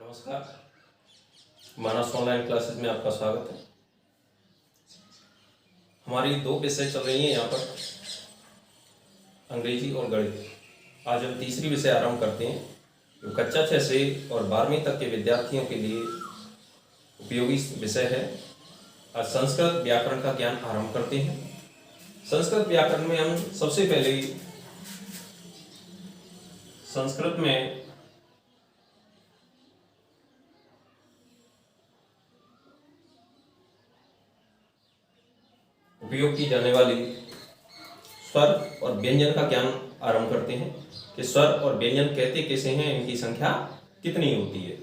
नमस्कार। मानस online classes में आपका स्वागत है। हमारी दो विषय चल रही हैं यहाँ पर, अंग्रेजी और गणित। आज हम तीसरी विषय आरंभ करते हैं जो कक्षा 6 से और 12वीं तक के विद्यार्थियों के लिए उपयोगी विषय है। आज संस्कृत व्याकरण का ज्ञान आरंभ करते हैं। संस्कृत व्याकरण में हम सबसे पहले संस्कृत में उपयोग की जाने वाली स्वर और व्यंजन का ज्ञान आरंभ करते हैं कि स्वर और व्यंजन कहते कैसे हैं, इनकी संख्या कितनी होती है।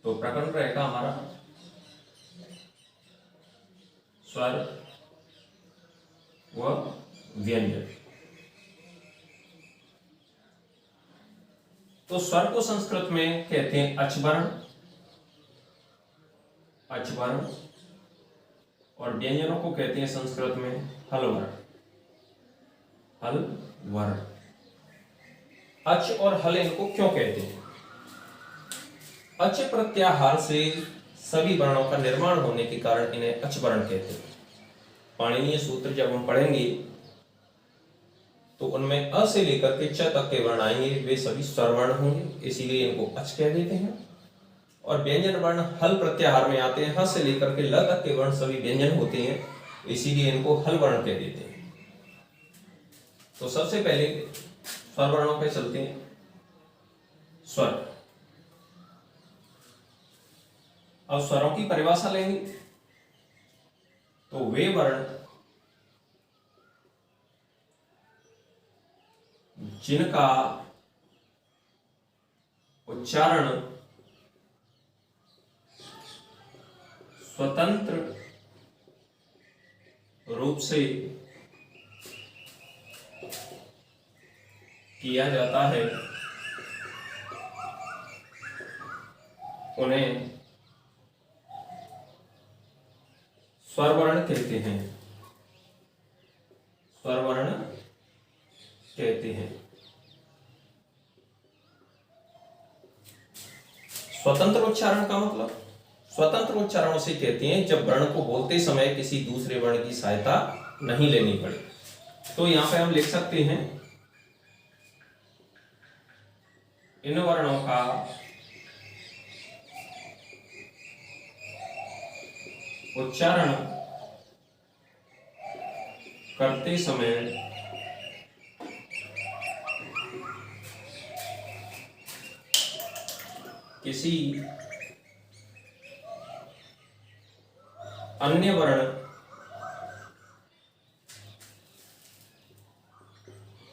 तो प्रकरण रहेगा हमारा स्वर व व्यंजन। तो स्वर को संस्कृत में कहते हैं अचवर्ण, अचवर्ण, और व्यंजनों को कहते हैं संस्कृत में हलवर्ण, हलवर्ण। अच और हल इनको क्यों कहते हैं? अच प्रत्याहार से सभी वर्णों का निर्माण होने के कारण इन्हें अचवर्ण कहते हैं। पाणिनीय सूत्र जब हम पढ़ेंगे तो उनमें अ से लेकर के च तक के वर्ण आएंगे, वे सभी स्वरवर्ण होंगे, इसीलिए इनको अच कह देते हैं। और व्यंजन वर्ण हल प्रत्याहार में आते हैं, ह से लेकर के ल तक के वर्ण सभी व्यंजन होते हैं, इसीलिए इनको हल वर्ण कह देते हैं। तो सबसे पहले स्वर वर्णों पे चलते हैं। स्वर, अब स्वरों की परिभाषा लेंगे तो वे वर्ण जिनका उच्चारण स्वतंत्र रूप से किया जाता है उन्हें स्वरवर्ण कहते हैं, स्वरवर्ण कहते हैं। स्वतंत्र उच्चारण का मतलब, स्वतंत्र उच्चारण से कहते हैं जब वर्ण को बोलते समय किसी दूसरे वर्ण की सहायता नहीं लेनी पड़े। तो यहां पे हम लिख सकते हैं इन वर्णों का उच्चारण करते समय किसी अन्य वर्ण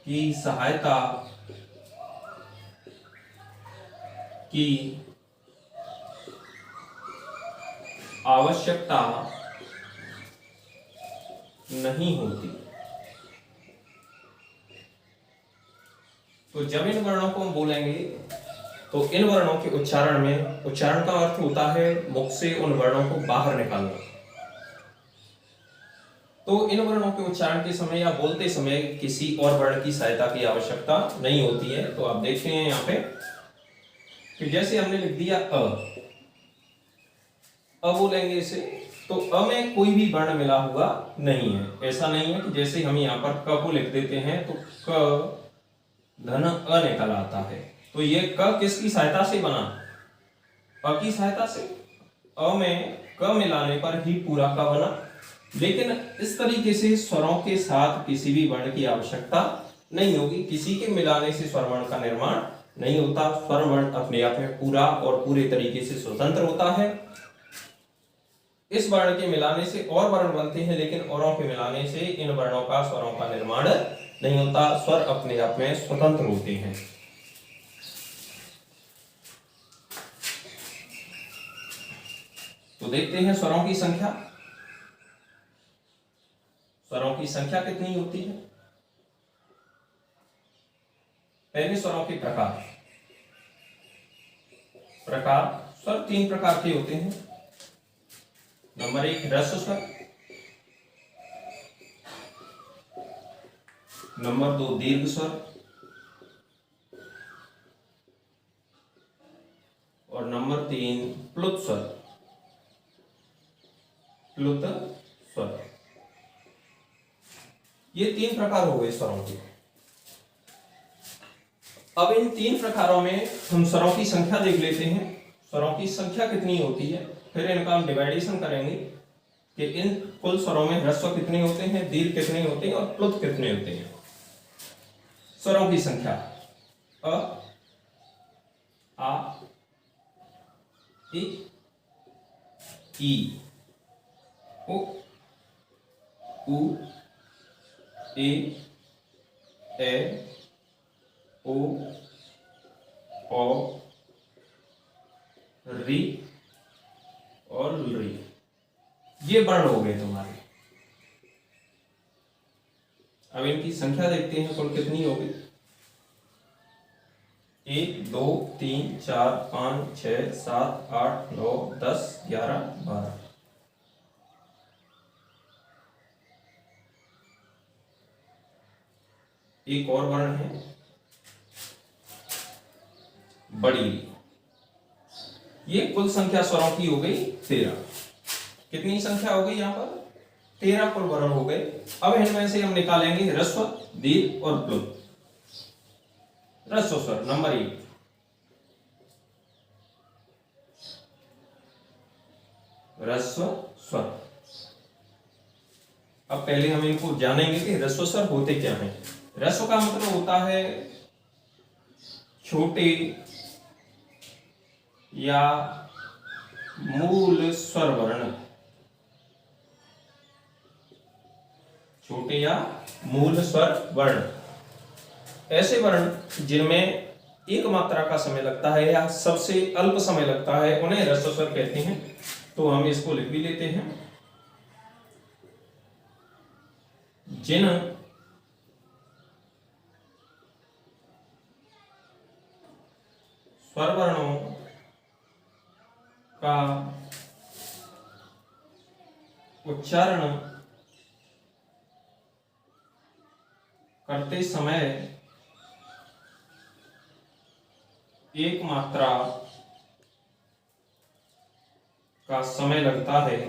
की सहायता की आवश्यकता नहीं होती। तो जब इन वर्णों को हम बोलेंगे तो इन वर्णों के उच्चारण में, उच्चारण का अर्थ होता है मुख से उन वर्णों को बाहर निकालना। तो इन वर्णों के उच्चारण के समय या बोलते समय किसी और वर्ण की सहायता की आवश्यकता नहीं होती है। तो आप देखते हैं यहाँ पे कि जैसे हमने लिख दिया अ बोलेंगे इसे, तो अ में कोई भी वर्ण मिला हुआ नहीं है। ऐसा नहीं है कि जैसे हम यहाँ पर क को लिख देते हैं तो क धन अ निकल आता है। तो ये क किसकी सहायता से बना? अ की सहायता से। अ में क मिलाने पर ही पूरा क बना। लेकिन इस तरीके से स्वरों के साथ किसी भी वर्ण की आवश्यकता नहीं होगी, किसी के मिलाने से स्वर वर्ण का निर्माण नहीं होता। स्वर वर्ण अपने आप में पूरा और पूरे तरीके से स्वतंत्र होता है। इस वर्ण के मिलाने से और वर्ण बनते हैं, लेकिन औरों के मिलाने से इन वर्णों का स्वरों का निर्माण नहीं होता। स्वर अपने आप में स्वतंत्र होते हैं। तो देखते हैं स्वरों की संख्या। स्वरों की संख्या कितनी होती है? पहले स्वरों के प्रकार। प्रकार स्वर तीन प्रकार के होते हैं। नंबर 1 ह्रस्व स्वर, नंबर 2 दीर्घ स्वर, नंबर 3 प्लुत स्वर। प्लुत स्वर, ये 3 प्रकार हो गए स्वरों के। अब इन 3 प्रकारों में हम स्वरों की संख्या देख लेते हैं। स्वरों की संख्या कितनी होती है, फिर इनका हम डिवाइडेशन करेंगे कि इन कुल स्वरों में ह्रस्व कितने होते हैं, दीर्घ कितने होते हैं और प्लुत कितने होते हैं। स्वरों की संख्या अ, आ, इ, ई, उ, ए, ओ, री और री, ये वर्ण हो गए तुम्हारे। अब इनकी संख्या देखते हैं कुल कितनी होगी। 1 2 3 4 5 6 7 8 9 10 11 12। एक और वर्ण है बड़ी। ये कुल संख्या स्वरों की हो गई 13। कितनी संख्या हो गई यहां पर, 13 कुल वर्ण हो गए। अब इनमें से हम निकालेंगे ह्रस्व, दीर्घ और प्लुत। ह्रस्व स्वर नंबर 1, ह्रस्व स्वर। अब पहले हम इनको जानेंगे कि ह्रस्व स्वर होते क्या हैं। ह्रस्व का मतलब होता है छोटे या मूल स्वर वर्ण। छोटे या मूल स्वर वर्ण, ऐसे वर्ण जिनमें एक मात्रा का समय लगता है या सबसे अल्प समय लगता है, उन्हें ह्रस्व स्वर कहते हैं। तो हम इसको लिख भी लेते हैं। जिन स्वर वर्णों का उच्चारण करते समय एक मात्रा का समय लगता है,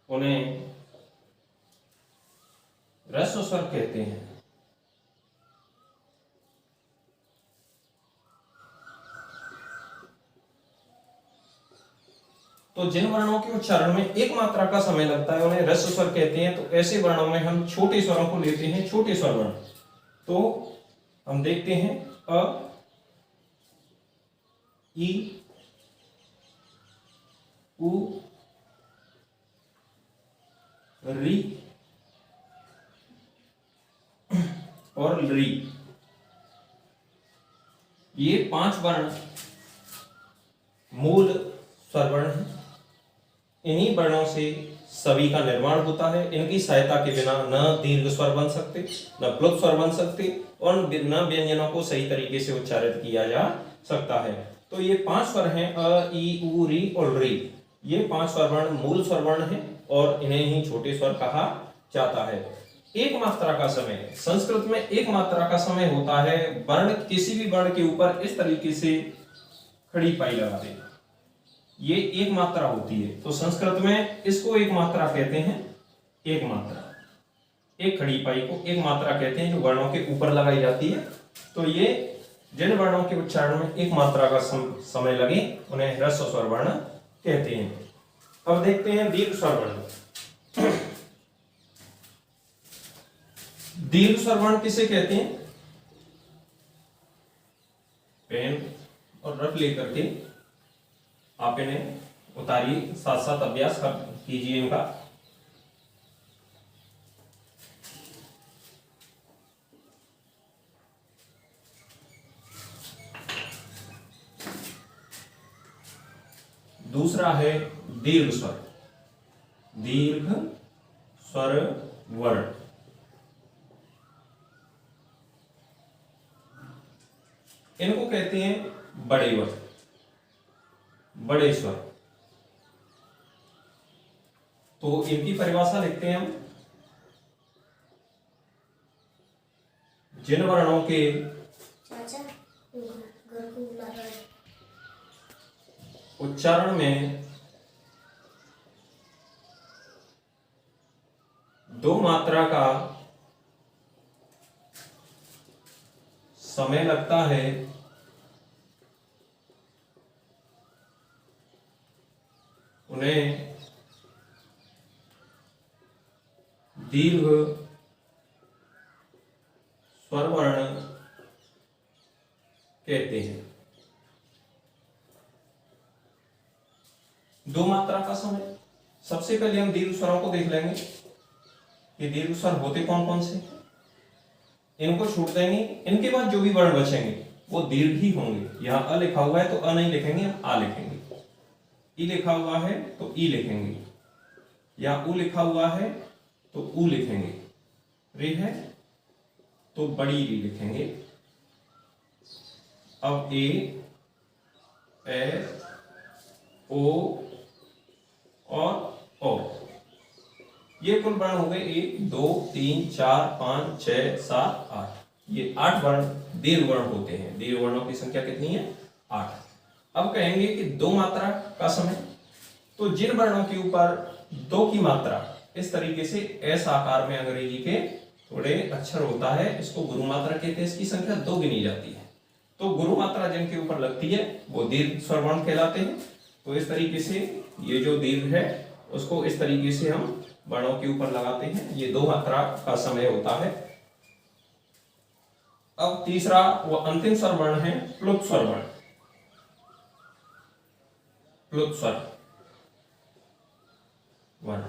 उन्हें ह्रस्व स्वर कहते हैं। तो जिन वर्णों के उच्चारण में एक मात्रा का समय लगता है उन्हें ह्रस्व स्वर कहते हैं। तो ऐसे वर्णों में हम छोटे स्वरों को लेते हैं, छोटे स्वर वर्ण। तो हम देखते हैं अ, ई, उ, री और री। ये 5 वर्ण मूल स्वर वर्ण हैं। इन्हीं वर्णों से सभी का निर्माण होता है। इनकी सहायता के बिना न दीर्घ स्वर बन सकते, न प्लुत स्वर बन सकते और न व्यंजनों को सही तरीके से उच्चारित किया जा सकता है। तो ये 5 स्वर हैं अ, ई, उ, री और री। ये 5 स्वर वर्ण मूल स्वर वर्ण हैं और इन्हें ही छोटे स्वर कहा जाता है। एक मात्रा का समय, संस्कृत में एक मात्रा का समय होता है। वर्ण किसी भी वर्ण के ऊपर इस तरीके से खड़ी पाई लगा दें, ये एक मात्रा होती है। तो संस्कृत में इसको एक मात्रा कहते हैं। एक मात्रा, एक खड़ी पाई को एक मात्रा कहते हैं, जो वर्णों के ऊपर लगाई जाती है। तो ये जिन वर्णों के उच्चारण में एक मात्रा का समय लगे उन्हें ह्रस्व स्वर वर्ण कहते हैं। अब देखते हैं दीर्घ स्वर वर्ण। दीर्घ स्वर वर्ण किसे कहते हैं? पेन और रफ लेकर के आप इन्हें उतारिए, साथ साथ अभ्यास कीजिए इनका। दूसरा है दीर्घ स्वर। दीर्घ स्वर वर्ण, इनको कहते हैं बड़े वर्ण, बड़े स्वर। तो इनकी परिभाषा लिखते हैं हम। जिन वर्णों के चाचा घर को बुला रहा है। उच्चारण में दो मात्रा का समय लगता है उन्हें दीर्घ स्वर वर्ण कहते हैं। दो मात्रा का समय, सबसे पहले हम दीर्घ स्वरों को देख लेंगे कि दीर्घ स्वर होते कौन कौन से, इनको छूट देंगे। इनके बाद जो भी वर्ण बचेंगे वो दीर्घ ही होंगे। यहाँ अ लिखा हुआ है तो अ नहीं लिखेंगे, हम आ लिखेंगे। ई लिखा हुआ है तो ई लिखेंगे, या उ लिखा हुआ है तो उ लिखेंगे। रे है तो बड़ी री लिखेंगे। अब ए ओ और ओ, ये कुल वर्ण हो गए 1 2 3 4 5 6 7 8। ये 8 वर्ण दीर्घ वर्ण होते हैं। दीर्घ वर्णों की संख्या कितनी है? 8। अब कहेंगे कि दो मात्रा का समय, तो जिन वर्णों के ऊपर दो की मात्रा इस तरीके से एस आकार में अंग्रेजी के थोड़े अक्षर होता है, इसको गुरु मात्रा कहते हैं। इसकी संख्या 2 गिनी जाती है। तो गुरु मात्रा जिनके ऊपर लगती है वो दीर्घ स्वर वर्ण कहलाते हैं। तो इस तरीके से ये जो दीर्घ है उसको इस तरीके से हम वर्णों के ऊपर लगाते हैं। ये दो मात्रा का समय होता है। अब तीसरा वो अंतिम स्वर वर्ण है प्लुत स्वर वर्ण। प्लुत स्वर वर्ण,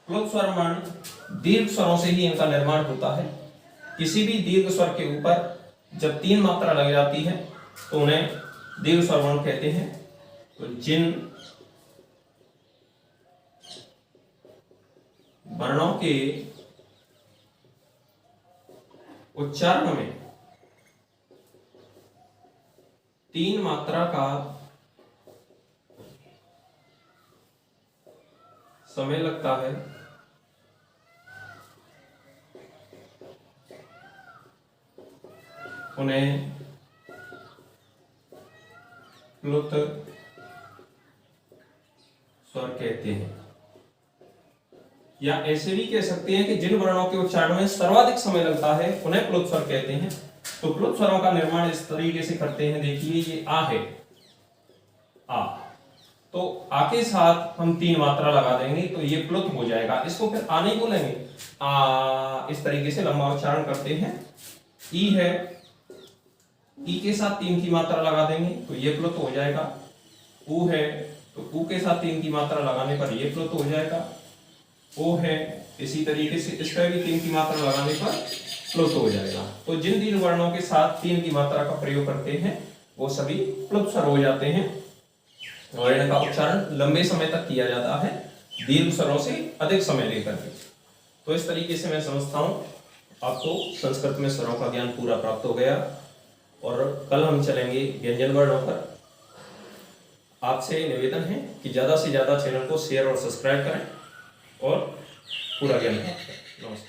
प्लुत स्वर वर्ण दीर्घ स्वरों से ही इनका निर्माण होता है। किसी भी दीर्घ स्वर के ऊपर जब 3 मात्रा लग जाती है तो उन्हें दीर्घ स्वर वर्ण कहते हैं। तो जिन वर्णों के उच्चारण में 3 मात्रा का समय लगता है उन्हें प्लुत स्वर कहते हैं। या ऐसे भी कह सकते हैं कि जिन वर्णों के उच्चारण में सर्वाधिक समय लगता है उन्हें प्लुत स्वर कहते हैं। तो प्लुत स्वरों का निर्माण इस तरीके से करते हैं। देखिए ये आ है, आ, तो आ के साथ हम 3 मात्रा लगा देंगे तो ये प्लुत हो जाएगा। इसको फिर आ नहीं बोलेंगे, आ, इस तरीके से लंबा उच्चारण करते हैं। ई है, ई के साथ 3 की मात्रा लगा देंगे तो ये प्लुत हो जाएगा। ऊ है तो ऊ के साथ 3 की मात्रा लगाने पर ये प्लुत हो जाएगा। ओ है, इसी तरीके से इस पर भी 3 की मात्रा लगाने पर प्लुत हो जाएगा। तो जिन दीर्घ वर्णों के साथ 3 की मात्रा का प्रयोग करते हैं वो सभी प्लुत स्वर हो जाते हैं और इनका उच्चारण लंबे समय तक किया जाता है, दीर्घ स्वरों से अधिक समय लेकर के। तो इस तरीके से मैं समझता हूँ आपको संस्कृत में स्वरों का ज्ञान पूरा प्राप्त हो गया। और कल हम चलेंगे व्यंजन वर्णों पर। आपसे निवेदन है कि ज़्यादा से ज़्यादा चैनल को शेयर और सब्सक्राइब करें और पूरा ज्ञान प्राप्त करें। नमस्कार।